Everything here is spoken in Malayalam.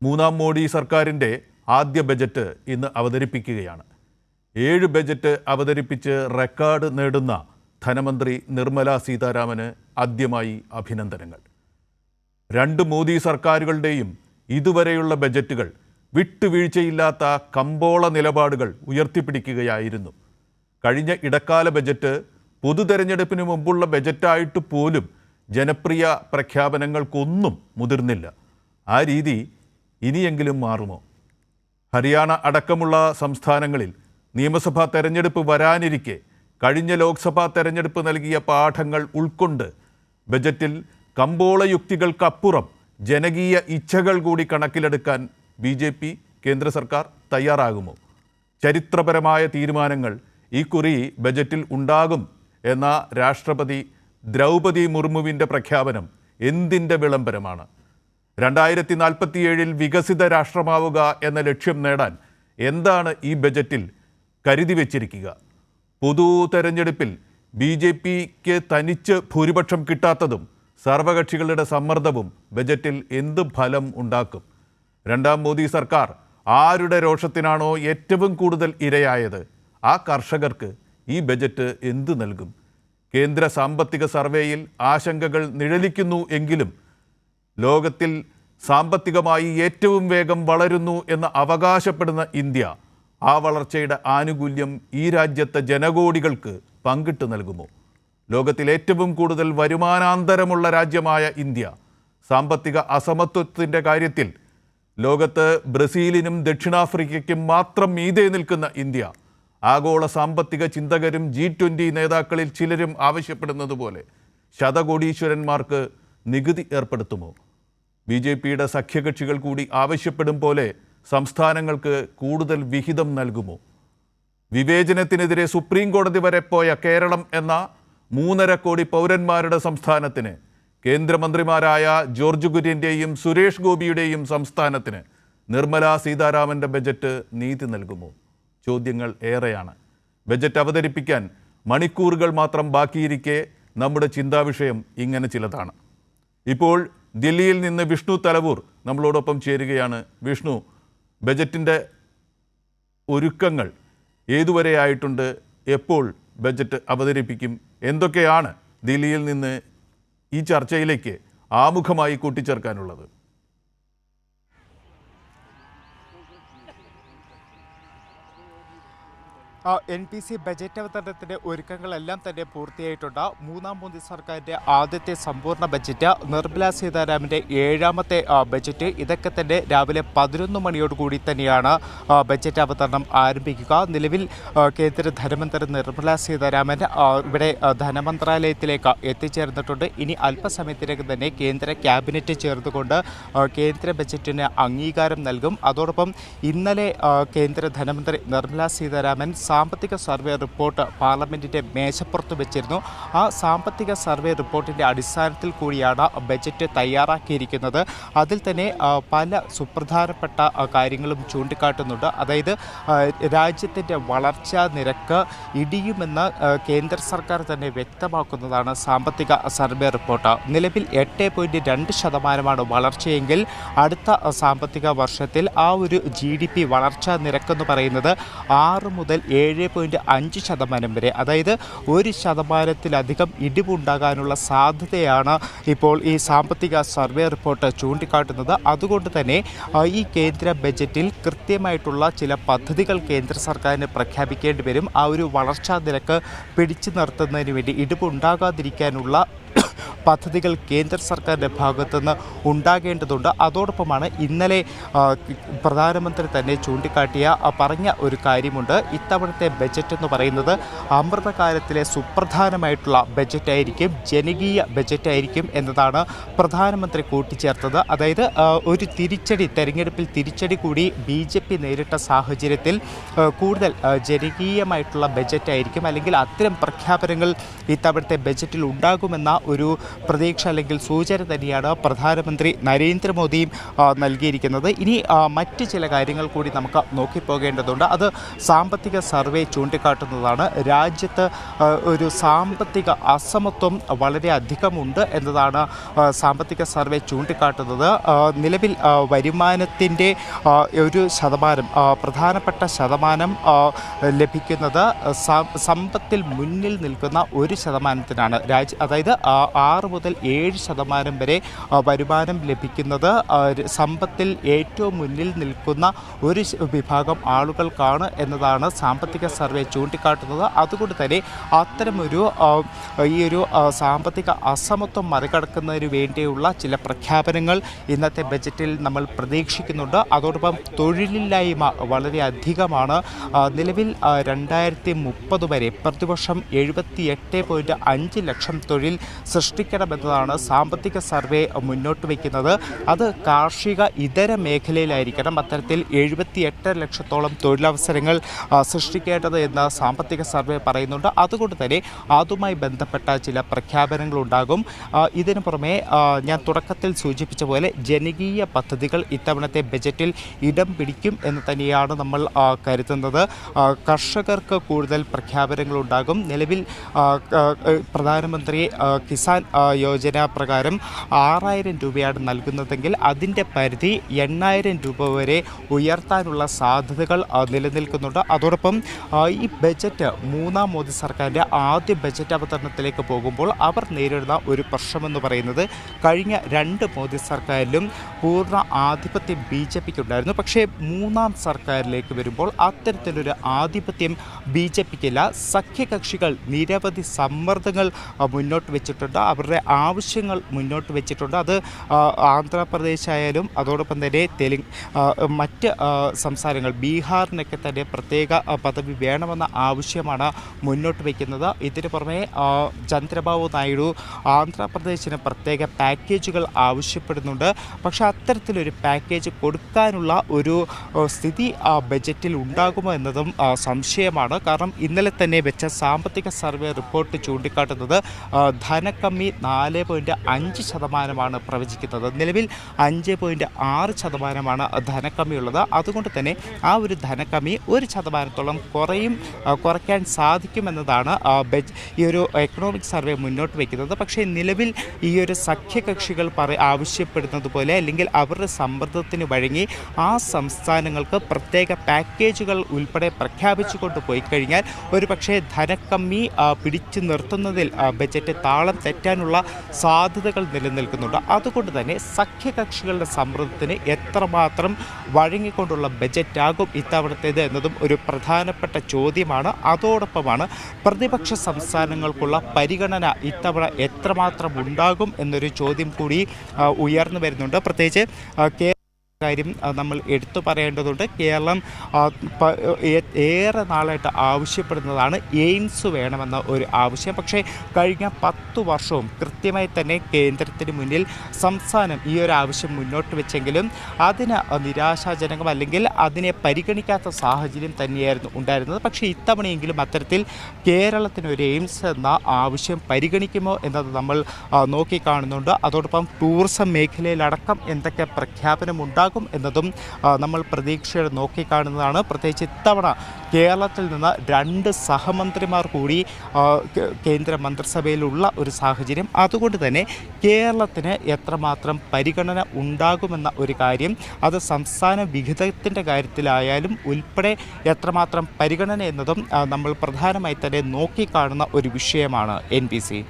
മൂന്നാം മോഡി സർക്കാരിൻ്റെ ആദ്യ ബജറ്റ് ഇന്ന് അവതരിപ്പിക്കുകയാണ്. 7 ബജറ്റ് അവതരിപ്പിച്ച് റെക്കോർഡ് നേടുന്ന ധനമന്ത്രി നിർമ്മല സീതാരാമന് ആദ്യമായി അഭിനന്ദനങ്ങൾ. 2 മോദി സർക്കാരുകളുടെയും ഇതുവരെയുള്ള ബജറ്റുകൾ വിട്ടുവീഴ്ചയില്ലാത്ത കമ്പോള നിലപാടുകൾ ഉയർത്തിപ്പിടിക്കുകയായിരുന്നു. കഴിഞ്ഞ ഇടക്കാല ബജറ്റ് പൊതുതെരഞ്ഞെടുപ്പിന് മുമ്പുള്ള ബജറ്റായിട്ട് പോലും ജനപ്രിയ പ്രഖ്യാപനങ്ങൾക്കൊന്നും മുതിർന്നില്ല. ആ രീതി ഇനിയെങ്കിലും മാറുമോ? ഹരിയാന അടക്കമുള്ള സംസ്ഥാനങ്ങളിൽ നിയമസഭാ തെരഞ്ഞെടുപ്പ് വരാനിരിക്കെ കഴിഞ്ഞ ലോക്സഭാ തെരഞ്ഞെടുപ്പ് നൽകിയ പാഠങ്ങൾ ഉൾക്കൊണ്ട് ബജറ്റിൽ കമ്പോള യുക്തികൾക്കപ്പുറം ജനകീയ ഇച്ഛകൾ കൂടി കണക്കിലെടുക്കാൻ BJP കേന്ദ്ര സർക്കാർ തയ്യാറാകുമോ? ചരിത്രപരമായ തീരുമാനങ്ങൾ ഈ കുറി ബജറ്റിൽ ഉണ്ടാകും എന്ന രാഷ്ട്രപതി ദ്രൗപദി മുർമുവിൻ്റെ പ്രഖ്യാപനം എന്തിൻ്റെ വിളംബരമാണ്? 2047 വികസിത രാഷ്ട്രമാവുക എന്ന ലക്ഷ്യം നേടാൻ എന്താണ് ഈ ബജറ്റിൽ കരുതി വച്ചിരിക്കുക? പൊതു തെരഞ്ഞെടുപ്പിൽ BJPക്ക് തനിച്ച് ഭൂരിപക്ഷം കിട്ടാത്തതും സർവകക്ഷികളുടെ സമ്മർദ്ദവും ബജറ്റിൽ എന്ത് ഫലം ഉണ്ടാക്കും? രണ്ടാം മോദി സർക്കാർ ആരുടെ രോഷത്തിനാണോ ഏറ്റവും കൂടുതൽ ഇരയായത് ആ കർഷകർക്ക് ഈ ബജറ്റ് എന്ത് നൽകും? കേന്ദ്ര സാമ്പത്തിക സർവേയിൽ ആശങ്കകൾ നിഴലിക്കുന്നു എങ്കിലും ലോകത്തിൽ സാമ്പത്തികമായി ഏറ്റവും വേഗം വളരുന്നു എന്ന് അവകാശപ്പെടുന്ന ഇന്ത്യ ആ വളർച്ചയുടെ ആനുകൂല്യം ഈ രാജ്യത്തെ ജനകോടികൾക്ക് പങ്കിട്ട് നൽകുമോ? ലോകത്തിൽ ഏറ്റവും കൂടുതൽ വരുമാനാന്തരമുള്ള രാജ്യമായ ഇന്ത്യ സാമ്പത്തിക അസമത്വത്തിൻ്റെ കാര്യത്തിൽ ലോകത്ത് ബ്രസീലിനും ദക്ഷിണാഫ്രിക്കയ്ക്കും മാത്രം മീതെ നിൽക്കുന്ന ഇന്ത്യ ആഗോള സാമ്പത്തിക ചിന്തകരും G20 നേതാക്കളിൽ ചിലരും ആവശ്യപ്പെടുന്നത് പോലെ ശതകോടീശ്വരന്മാർക്ക് നികുതി ഏർപ്പെടുത്തുമോ? BJPയുടെ സഖ്യകക്ഷികൾ കൂടി ആവശ്യപ്പെടും പോലെ സംസ്ഥാനങ്ങൾക്ക് കൂടുതൽ വിഹിതം നൽകുമോ? വിവേചനത്തിനെതിരെ സുപ്രീം കോടതി വരെ പോയ കേരളം എന്ന 3.5 കോടി പൗരന്മാരുടെ സംസ്ഥാനത്തിന് കേന്ദ്രമന്ത്രിമാരായ ജോർജ് കുര്യൻ്റെയും സുരേഷ് ഗോപിയുടെയും സംസ്ഥാനത്തിന് നിർമ്മല സീതാരാമൻ്റെ ബജറ്റ് നീതി നൽകുമോ? ചോദ്യങ്ങൾ ഏറെയാണ്. ബജറ്റ് അവതരിപ്പിക്കാൻ മണിക്കൂറുകൾ മാത്രം ബാക്കിയിരിക്കെ നമ്മുടെ ചിന്താവിഷയം ഇങ്ങനെ ചിലതാണ്. ഇപ്പോൾ ദില്ലിയിൽ നിന്ന് വിഷ്ണു തലവൂർ നമ്മളോടൊപ്പം ചേരുകയാണ്. വിഷ്ണു, ബജറ്റിൻ്റെ ഒരുക്കങ്ങൾ ഏതുവരെ ആയിട്ടുണ്ട്? എപ്പോൾ ബജറ്റ് അവതരിപ്പിക്കും? എന്തൊക്കെയാണ് ദില്ലിയിൽ നിന്ന് ഈ ചർച്ചയിലേക്ക് ആമുഖമായി കൂട്ടിച്ചേർക്കാനുള്ളത്? NPC ബജറ്റ് അവതരണത്തിൻ്റെ ഒരുക്കങ്ങളെല്ലാം തന്നെ പൂർത്തിയായിട്ടുണ്ട്. മൂന്നാം മോദി സർക്കാരിൻ്റെ ആദ്യത്തെ സമ്പൂർണ്ണ ബജറ്റ്, നിർമ്മല സീതാരാമൻ്റെ 7ാമത്തെ ബജറ്റ്, ഇതൊക്കെ തന്നെ രാവിലെ 11 മണിയോടുകൂടി തന്നെയാണ് ബജറ്റ് അവതരണം ആരംഭിക്കുക. നിലവിൽ കേന്ദ്ര ധനമന്ത്രി നിർമ്മല സീതാരാമൻ ഇവിടെ ധനമന്ത്രാലയത്തിലേക്ക് എത്തിച്ചേർന്നിട്ടുണ്ട്. ഇനി അല്പസമയത്തിനകം തന്നെ കേന്ദ്ര ക്യാബിനറ്റ് ചേർന്നുകൊണ്ട് കേന്ദ്ര ബജറ്റിന് അംഗീകാരം നൽകും. അതോടൊപ്പം ഇന്നലെ കേന്ദ്ര ധനമന്ത്രി നിർമ്മല സീതാരാമൻ സാമ്പത്തിക സർവേ റിപ്പോർട്ട് പാർലമെൻറ്റിൻ്റെ മേശപ്പുറത്ത് വെച്ചിരുന്നു. ആ സാമ്പത്തിക സർവേ റിപ്പോർട്ടിൻ്റെ അടിസ്ഥാനത്തിൽ കൂടിയാണ് ബജറ്റ് തയ്യാറാക്കിയിരിക്കുന്നത്. അതിൽ തന്നെ പല സുപ്രധാനപ്പെട്ട കാര്യങ്ങളും ചൂണ്ടിക്കാട്ടുന്നുണ്ട്. അതായത് രാജ്യത്തിൻ്റെ വളർച്ചാ നിരക്ക് ഇടിയുമെന്ന് കേന്ദ്ര സർക്കാർ തന്നെ വ്യക്തമാക്കുന്നതാണ് സാമ്പത്തിക സർവേ റിപ്പോർട്ട്. നിലവിൽ 8.2% വളർച്ചയെങ്കിൽ അടുത്ത സാമ്പത്തിക വർഷത്തിൽ ആ ഒരു GDP വളർച്ചാ നിരക്കെന്ന് പറയുന്നത് 6 മുതൽ 7.5% വരെ, അതായത് 1%-ലധികം ഇടിവുണ്ടാകാനുള്ള സാധ്യതയാണ് ഇപ്പോൾ ഈ സാമ്പത്തിക സർവേ റിപ്പോർട്ട് ചൂണ്ടിക്കാട്ടുന്നത്. അതുകൊണ്ട് തന്നെ ഈ കേന്ദ്ര ബജറ്റിൽ കൃത്യമായിട്ടുള്ള ചില പദ്ധതികൾ കേന്ദ്ര സർക്കാരിന് പ്രഖ്യാപിക്കേണ്ടി വരും. ആ ഒരു വളർച്ചാ നിരക്ക് പിടിച്ചു നിർത്തുന്നതിന് വേണ്ടി, ഇടിവുണ്ടാകാതിരിക്കാനുള്ള പദ്ധതികൾ കേന്ദ്ര സർക്കാരിൻ്റെ ഭാഗത്തുനിന്ന് ഉണ്ടാകേണ്ടതുണ്ട്. അതോടൊപ്പമാണ് ഇന്നലെ പ്രധാനമന്ത്രി തന്നെ പറഞ്ഞ ഒരു കാര്യമുണ്ട്. ഇത്തവണത്തെ ബജറ്റ് എന്ന് പറയുന്നത് അമൃതകാലത്തിലെ സുപ്രധാനമായിട്ടുള്ള ബജറ്റായിരിക്കും, ജനകീയ ബജറ്റായിരിക്കും എന്നതാണ് പ്രധാനമന്ത്രി കൂട്ടിച്ചേർത്തത്. അതായത് ഒരു തെരഞ്ഞെടുപ്പിൽ തിരിച്ചടി കൂടി BJP നേരിട്ട സാഹചര്യത്തിൽ കൂടുതൽ ജനകീയമായിട്ടുള്ള ബജറ്റായിരിക്കും, അല്ലെങ്കിൽ അത്തരം പ്രഖ്യാപനങ്ങൾ ഇത്തവണത്തെ ബജറ്റിൽ ഉണ്ടാകുമെന്ന ഒരു പ്രതീക്ഷ അല്ലെങ്കിൽ സൂചന തന്നെയാണ് പ്രധാനമന്ത്രി നരേന്ദ്രമോദിയും നൽകിയിരിക്കുന്നത്. ഇനി മറ്റ് ചില കാര്യങ്ങൾ കൂടി നമുക്ക് നോക്കിപ്പോകേണ്ടതുണ്ട്. അത് സാമ്പത്തിക സർവേ ചൂണ്ടിക്കാട്ടുന്നതാണ്. രാജ്യത്ത് ഒരു സാമ്പത്തിക അസമത്വം വളരെ അധികമുണ്ട് എന്നതാണ് സാമ്പത്തിക സർവേ ചൂണ്ടിക്കാട്ടുന്നത്. നിലവിൽ വരുമാനത്തിൻ്റെ ഒരു ശതമാനം, പ്രധാനപ്പെട്ട ശതമാനം ലഭിക്കുന്നത് സമ്പത്തിൽ മുന്നിൽ നിൽക്കുന്ന 1%-നാണ്. അതായത് 6 മുതൽ 7% വരെ വരുമാനം ലഭിക്കുന്നത് സമ്പത്തിൽ ഏറ്റവും മുന്നിൽ നിൽക്കുന്ന ഒരു വിഭാഗം ആളുകൾക്കാണ് എന്നതാണ് സാമ്പത്തിക സർവേ ചൂണ്ടിക്കാട്ടുന്നത്. അതുകൊണ്ട് തന്നെ അത്തരമൊരു ഈ ഒരു സാമ്പത്തിക അസമത്വം മറികടക്കുന്നതിന് വേണ്ടിയുള്ള ചില പ്രഖ്യാപനങ്ങൾ ഇന്നത്തെ ബജറ്റിൽ നമ്മൾ പ്രതീക്ഷിക്കുന്നുണ്ട്. അതോടൊപ്പം തൊഴിലില്ലായ്മ വളരെ അധികമാണ്. നിലവിൽ 2030 വരെ പ്രതിവർഷം 78.5 ലക്ഷം തൊഴിൽ സൃഷ്ടിക്കണമെന്നതാണ് സാമ്പത്തിക സർവേ മുന്നോട്ട് വയ്ക്കുന്നത്. അത് കാർഷിക ഇതര മേഖലയിലായിരിക്കണം അത്തരത്തിൽ 78 ലക്ഷത്തോളം തൊഴിലവസരങ്ങൾ സൃഷ്ടിക്കേണ്ടത് എന്ന് സാമ്പത്തിക സർവേ പറയുന്നുണ്ട്. അതുകൊണ്ട് തന്നെ അതുമായി ബന്ധപ്പെട്ട ചില പ്രഖ്യാപനങ്ങളുണ്ടാകും. ഇതിനു പുറമെ ഞാൻ തുടക്കത്തിൽ സൂചിപ്പിച്ച പോലെ ജനകീയ പദ്ധതികൾ ഇത്തവണത്തെ ബജറ്റിൽ ഇടം പിടിക്കും എന്ന് തന്നെയാണ് നമ്മൾ കരുതുന്നത്. കർഷകർക്ക് കൂടുതൽ പ്രഖ്യാപനങ്ങളുണ്ടാകും. നിലവിൽ പ്രധാനമന്ത്രി കിസാൻ യോജന പ്രകാരം 6,000 രൂപയാണ് നൽകുന്നതെങ്കിൽ അതിൻ്റെ പരിധി 8,000 രൂപ വരെ ഉയർത്താനുള്ള സാധ്യതകൾ നിലനിൽക്കുന്നുണ്ട്. അതോടൊപ്പം ഈ ബജറ്റ് മൂന്നാം മോദി സർക്കാരിൻ്റെ ആദ്യ ബജറ്റ് അവതരണത്തിലേക്ക് പോകുമ്പോൾ അവർ നേരിടുന്ന ഒരു പ്രശ്നമെന്ന് പറയുന്നത് കഴിഞ്ഞ 2 മോദി സർക്കാരിലും പൂർണ്ണ ആധിപത്യം BJPക്ക് ഉണ്ടായിരുന്നു. പക്ഷേ മൂന്നാം സർക്കാരിലേക്ക് വരുമ്പോൾ അത്തരത്തിലൊരു ആധിപത്യം BJPക്കില്ല. സഖ്യകക്ഷികൾ നിരവധി സമ്മർദ്ദങ്ങൾ മുന്നോട്ട് വെച്ചിട്ടുണ്ട്, അവരുടെ ആവശ്യങ്ങൾ മുന്നോട്ട് വെച്ചിട്ടുണ്ട്. അത് ആന്ധ്രാപ്രദേശ് ആയാലും അതോടൊപ്പം തന്നെ മറ്റ് സംസ്ഥാനങ്ങൾ ബീഹാറിനൊക്കെ തന്നെ പ്രത്യേക പദവി വേണമെന്ന ആവശ്യമാണ് മുന്നോട്ട് വയ്ക്കുന്നത്. ഇതിന് പുറമെ ചന്ദ്രബാബു നായിഡു ആന്ധ്രാപ്രദേശിന് പ്രത്യേക പാക്കേജുകൾ ആവശ്യപ്പെടുന്നുണ്ട്. പക്ഷേ അത്തരത്തിലൊരു പാക്കേജ് കൊടുക്കാനുള്ള ഒരു സ്ഥിതി ബജറ്റിൽ ഉണ്ടാകുമോ എന്നതും സംശയമാണ്. കാരണം ഇന്നലെ തന്നെ വെച്ച സാമ്പത്തിക സർവേ റിപ്പോർട്ട് ചൂണ്ടിക്കാട്ടുന്നത് ധനക്കമ്മി 4.5% പ്രവചിക്കുന്നത്. നിലവിൽ 5.6% ധനക്കമ്മിയുള്ളത്. അതുകൊണ്ട് തന്നെ ആ ഒരു ധനക്കമ്മി 1%-ഓളം കുറയ്ക്കാൻ സാധിക്കുമെന്നതാണ് ഈ ഒരു എക്കണോമിക് സർവേ മുന്നോട്ട് വയ്ക്കുന്നത്. പക്ഷേ നിലവിൽ ഈ ഒരു സഖ്യകക്ഷികൾ ആവശ്യപ്പെടുന്നത് പോലെ അല്ലെങ്കിൽ അവരുടെ സമ്മർദ്ദത്തിന് വഴങ്ങി ആ സംസ്ഥാനങ്ങൾക്ക് പ്രത്യേക പാക്കേജുകൾ ഉൾപ്പെടെ പ്രഖ്യാപിച്ചുകൊണ്ട് പോയി കഴിഞ്ഞാൽ ഒരു പക്ഷേ ധനക്കമ്മി പിടിച്ചു നിർത്തുന്നതിൽ ബജറ്റ് താളം തെറ്റാനുള്ള സാധ്യതകൾ നിലനിൽക്കുന്നുണ്ട്. അതുകൊണ്ട് തന്നെ സഖ്യകക്ഷികളുടെ സമ്മർദ്ദത്തിന് എത്രമാത്രം വഴങ്ങിക്കൊണ്ടുള്ള ബജറ്റാകും ഇത്തവണത്തേത് എന്നതും ഒരു പ്രധാനപ്പെട്ട ചോദ്യമാണ്. അതോടൊപ്പമാണ് പ്രതിപക്ഷ സംസ്ഥാനങ്ങൾക്കുള്ള പരിഗണന ഇത്തവണ എത്രമാത്രം ഉണ്ടാകും എന്നൊരു ചോദ്യം കൂടി ഉയർന്നു വരുന്നുണ്ട്. പ്രത്യേകിച്ച് കാര്യം നമ്മൾ എടുത്തു പറയേണ്ടതുണ്ട്. കേരളം ഏറെ നാളായിട്ട് ആവശ്യപ്പെടുന്നതാണ് എയിംസ് വേണമെന്ന ഒരു ആവശ്യം. പക്ഷേ കഴിഞ്ഞ 10 വർഷവും കൃത്യമായി തന്നെ കേന്ദ്രത്തിന് മുന്നിൽ സംസ്ഥാനം ഈ ഒരു ആവശ്യം മുന്നോട്ട് വെച്ചെങ്കിലും അതിന് നിരാശാജനകം അല്ലെങ്കിൽ അതിനെ പരിഗണിക്കാത്ത സാഹചര്യം തന്നെയായിരുന്നു ഉണ്ടായിരുന്നത്. പക്ഷേ ഇത്തവണയെങ്കിലും അത്തരത്തിൽ കേരളത്തിന് ഒരു എയിംസ് എന്ന ആവശ്യം പരിഗണിക്കുമോ എന്നത് നമ്മൾ നോക്കിക്കാണുന്നുണ്ട്. അതോടൊപ്പം ടൂറിസം മേഖലയിലടക്കം എന്തൊക്കെ പ്രഖ്യാപനമുണ്ടാകും എന്നതും നമ്മൾ പ്രതീക്ഷയോടെ നോക്കിക്കാണുന്നതാണ്. പ്രത്യേകിച്ച് ഇത്തവണ കേരളത്തിൽ നിന്ന് 2 സഹമന്ത്രിമാർ കൂടി കേന്ദ്ര മന്ത്രിസഭയിലുള്ള ഒരു സാഹചര്യം. അതുകൊണ്ട് തന്നെ കേരളത്തിന് എത്രമാത്രം പരിഗണന ഉണ്ടാകുമെന്ന ഒരു കാര്യം അത് സംസ്ഥാന വിഹിതത്തിൻ്റെ കാര്യത്തിലായാലും ഉൾപ്പെടെ എത്രമാത്രം പരിഗണന എന്നതും നമ്മൾ പ്രധാനമായി തന്നെ നോക്കിക്കാണുന്ന ഒരു വിഷയമാണ് NBC.